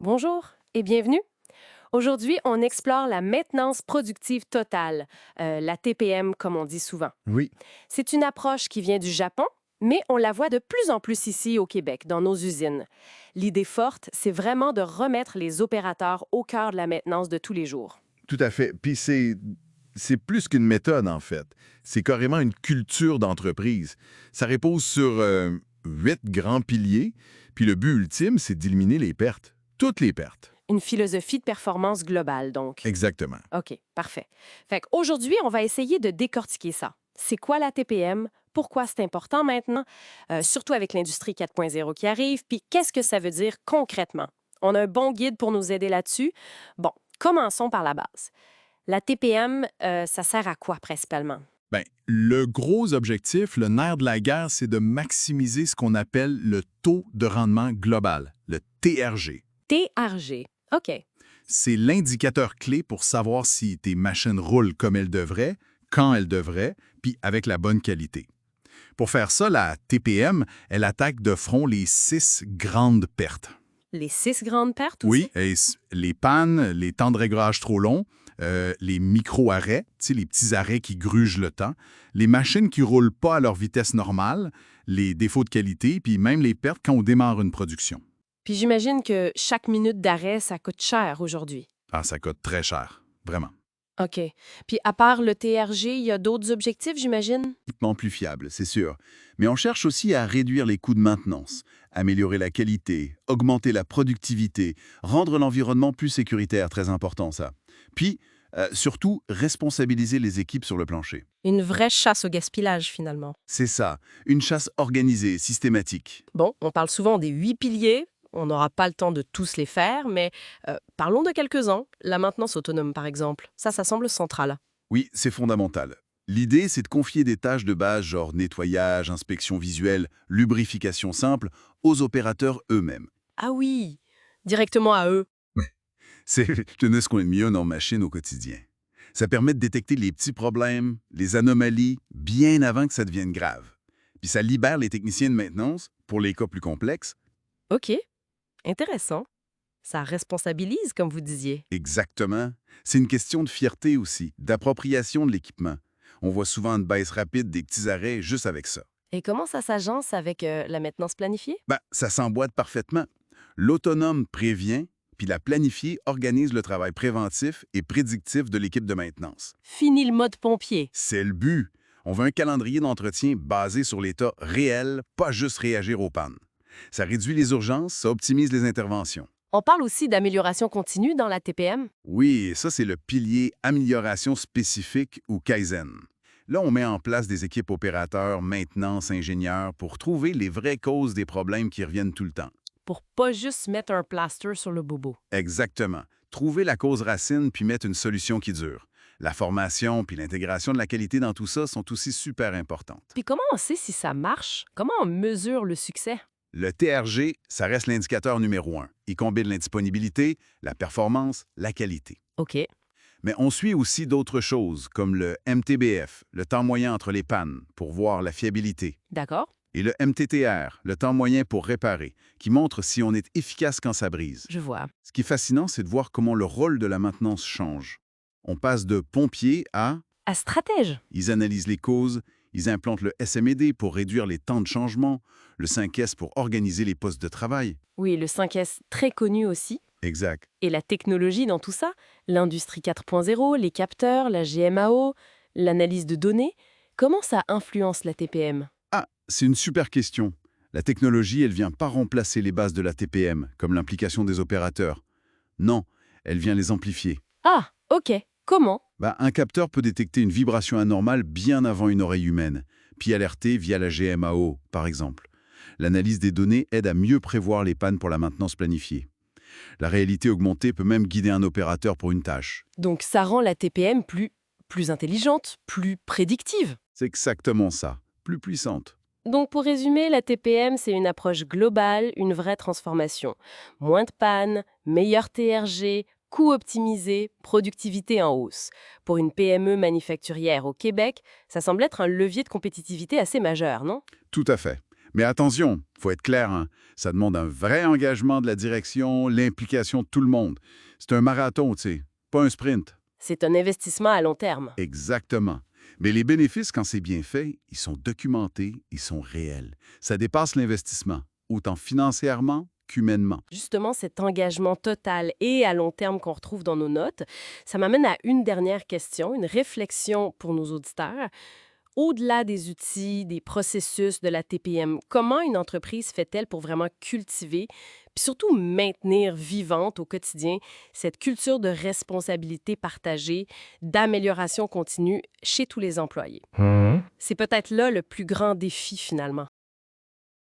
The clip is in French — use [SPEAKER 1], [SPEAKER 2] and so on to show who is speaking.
[SPEAKER 1] Bonjour et bienvenue. Aujourd'hui, on explore la maintenance productive totale, la TPM comme on dit souvent.
[SPEAKER 2] Oui,
[SPEAKER 1] C'est une approche qui vient du Japon, mais on la voit de plus en plus ici au Québec, dans nos usines. L'idée forte, c'est vraiment de remettre les opérateurs au cœur de la maintenance de tous les jours.
[SPEAKER 2] tout à fait. Puis c'est plus qu'une méthode, en fait. C'est carrément une culture d'entreprise. Ça repose sur 8 grands piliers. Puis le but ultime, c'est d'éliminer les pertes. Toutes les pertes.
[SPEAKER 1] Une philosophie de performance globale, donc.
[SPEAKER 2] Exactement.
[SPEAKER 1] OK, parfait. Fait qu'aujourd'hui, on va essayer de décortiquer ça. C'est quoi la TPM? Pourquoi c'est important maintenant? Surtout avec l'industrie 4.0 qui arrive. Puis qu'est-ce que ça veut dire concrètement? On a un bon guide pour nous aider là-dessus. Bon, commençons par la base. La TPM, ça sert à quoi principalement?
[SPEAKER 3] Ben, le gros objectif, le nerf de la guerre, c'est de maximiser ce qu'on appelle le taux de rendement global, le TRG.
[SPEAKER 1] TRG. OK.
[SPEAKER 3] C'est l'indicateur clé pour savoir si tes machines roulent comme elles devraient, quand elles devraient, puis avec la bonne qualité. Pour faire ça, la TPM, elle attaque de front les 6 grandes pertes.
[SPEAKER 1] Les 6 grandes pertes aussi?
[SPEAKER 3] Oui, les pannes, les temps de réglage trop longs, les micro-arrêts, tu sais, les petits arrêts qui grugent le temps, les machines qui ne roulent pas à leur vitesse normale, les défauts de qualité, puis même les pertes quand on démarre une production.
[SPEAKER 1] Puis j'imagine que chaque minute d'arrêt, ça coûte cher aujourd'hui.
[SPEAKER 3] Ah, ça coûte très cher, vraiment.
[SPEAKER 1] OK. Puis à part le TRG, il y a d'autres objectifs, j'imagine?
[SPEAKER 4] Équipement plus fiable, c'est sûr. Mais on cherche aussi à réduire les coûts de maintenance, améliorer la qualité, augmenter la productivité, rendre l'environnement plus sécuritaire, très important ça. Puis, surtout, responsabiliser les équipes sur le plancher.
[SPEAKER 1] Une vraie chasse au gaspillage, finalement.
[SPEAKER 4] C'est ça, une chasse organisée, systématique.
[SPEAKER 1] Bon, on parle souvent des 8 piliers. On n'aura pas le temps de tous les faire, mais parlons de quelques-uns. La maintenance autonome, par exemple. Ça semble central.
[SPEAKER 4] Oui, c'est fondamental. L'idée, c'est de confier des tâches de base, genre nettoyage, inspection visuelle, lubrification simple, aux opérateurs eux-mêmes.
[SPEAKER 1] Ah oui, directement à eux.
[SPEAKER 4] C'est tenez ce qu'on est de mieux dans machine au quotidien. Ça permet de détecter les petits problèmes, les anomalies, bien avant que ça devienne grave. Puis ça libère les techniciens de maintenance, pour les cas plus complexes.
[SPEAKER 1] OK, intéressant. Ça responsabilise, comme vous disiez.
[SPEAKER 4] Exactement. C'est une question de fierté aussi, d'appropriation de l'équipement. On voit souvent une baisse rapide des petits arrêts juste avec ça.
[SPEAKER 1] Et comment ça s'agence avec la maintenance planifiée?
[SPEAKER 4] Ça s'emboîte parfaitement. L'autonome prévient, puis la planifiée organise le travail préventif et prédictif de l'équipe de maintenance.
[SPEAKER 1] Fini le mode pompier.
[SPEAKER 4] C'est le but. On veut un calendrier d'entretien basé sur l'état réel, pas juste réagir aux pannes. Ça réduit les urgences, ça optimise les interventions.
[SPEAKER 1] On parle aussi d'amélioration continue dans la TPM.
[SPEAKER 4] Oui, ça c'est le pilier amélioration spécifique ou Kaizen. Là, on met en place des équipes opérateurs, maintenance, ingénieurs pour trouver les vraies causes des problèmes qui reviennent tout le temps.
[SPEAKER 1] Pour pas juste mettre un plaster sur le bobo.
[SPEAKER 4] Exactement. Trouver la cause racine puis mettre une solution qui dure. La formation puis l'intégration de la qualité dans tout ça sont aussi super importantes.
[SPEAKER 1] Puis comment on sait si ça marche? Comment on mesure le succès?
[SPEAKER 4] Le TRG, ça reste l'indicateur numéro 1. Il combine l'indisponibilité, la performance, la qualité.
[SPEAKER 1] OK.
[SPEAKER 4] Mais on suit aussi d'autres choses, comme le MTBF, le temps moyen entre les pannes, pour voir la fiabilité,
[SPEAKER 1] D'accord.
[SPEAKER 4] et le MTTR, le temps moyen pour réparer, qui montre si on est efficace quand ça brise.
[SPEAKER 1] Je vois.
[SPEAKER 4] Ce qui est fascinant, c'est de voir comment le rôle de la maintenance change. On passe de pompier à...
[SPEAKER 1] À stratège.
[SPEAKER 4] Ils analysent les causes, ils implantent le SMED pour réduire les temps de changement, le 5S pour organiser les postes de travail.
[SPEAKER 1] Oui, le 5S, très connu aussi.
[SPEAKER 4] Exact.
[SPEAKER 1] Et la technologie dans tout ça, l'industrie 4.0, les capteurs, la GMAO, l'analyse de données, comment ça influence la TPM?
[SPEAKER 4] Ah, c'est une super question. La technologie, elle vient pas remplacer les bases de la TPM, comme l'implication des opérateurs. Non, elle vient les amplifier.
[SPEAKER 1] Ah, OK. Comment?
[SPEAKER 4] Un capteur peut détecter une vibration anormale bien avant une oreille humaine, puis alerter via la GMAO, par exemple. L'analyse des données aide à mieux prévoir les pannes pour la maintenance planifiée. La réalité augmentée peut même guider un opérateur pour une tâche.
[SPEAKER 1] Donc ça rend la TPM plus intelligente, plus prédictive.
[SPEAKER 4] C'est exactement ça, plus puissante.
[SPEAKER 1] Donc pour résumer, la TPM, c'est une approche globale, une vraie transformation. Moins de panne, meilleur TRG, coût optimisé, productivité en hausse. Pour une PME manufacturière au Québec, ça semble être un levier de compétitivité assez majeur, non?
[SPEAKER 4] Tout à fait.
[SPEAKER 3] Mais attention, faut être clair, hein, ça demande un vrai engagement de la direction, l'implication de tout le monde. C'est un marathon, tu sais, pas un sprint.
[SPEAKER 1] C'est un investissement à long terme.
[SPEAKER 3] Exactement. Mais les bénéfices, quand c'est bien fait, ils sont documentés, ils sont réels. Ça dépasse l'investissement, autant financièrement qu'humainement.
[SPEAKER 1] Justement, cet engagement total et à long terme qu'on retrouve dans nos notes, ça m'amène à une dernière question, une réflexion pour nos auditeurs. Au-delà des outils, des processus de la TPM, comment une entreprise fait-elle pour vraiment cultiver, puis surtout maintenir vivante au quotidien cette culture de responsabilité partagée, d'amélioration continue chez tous les employés? C'est peut-être là le plus grand défi finalement.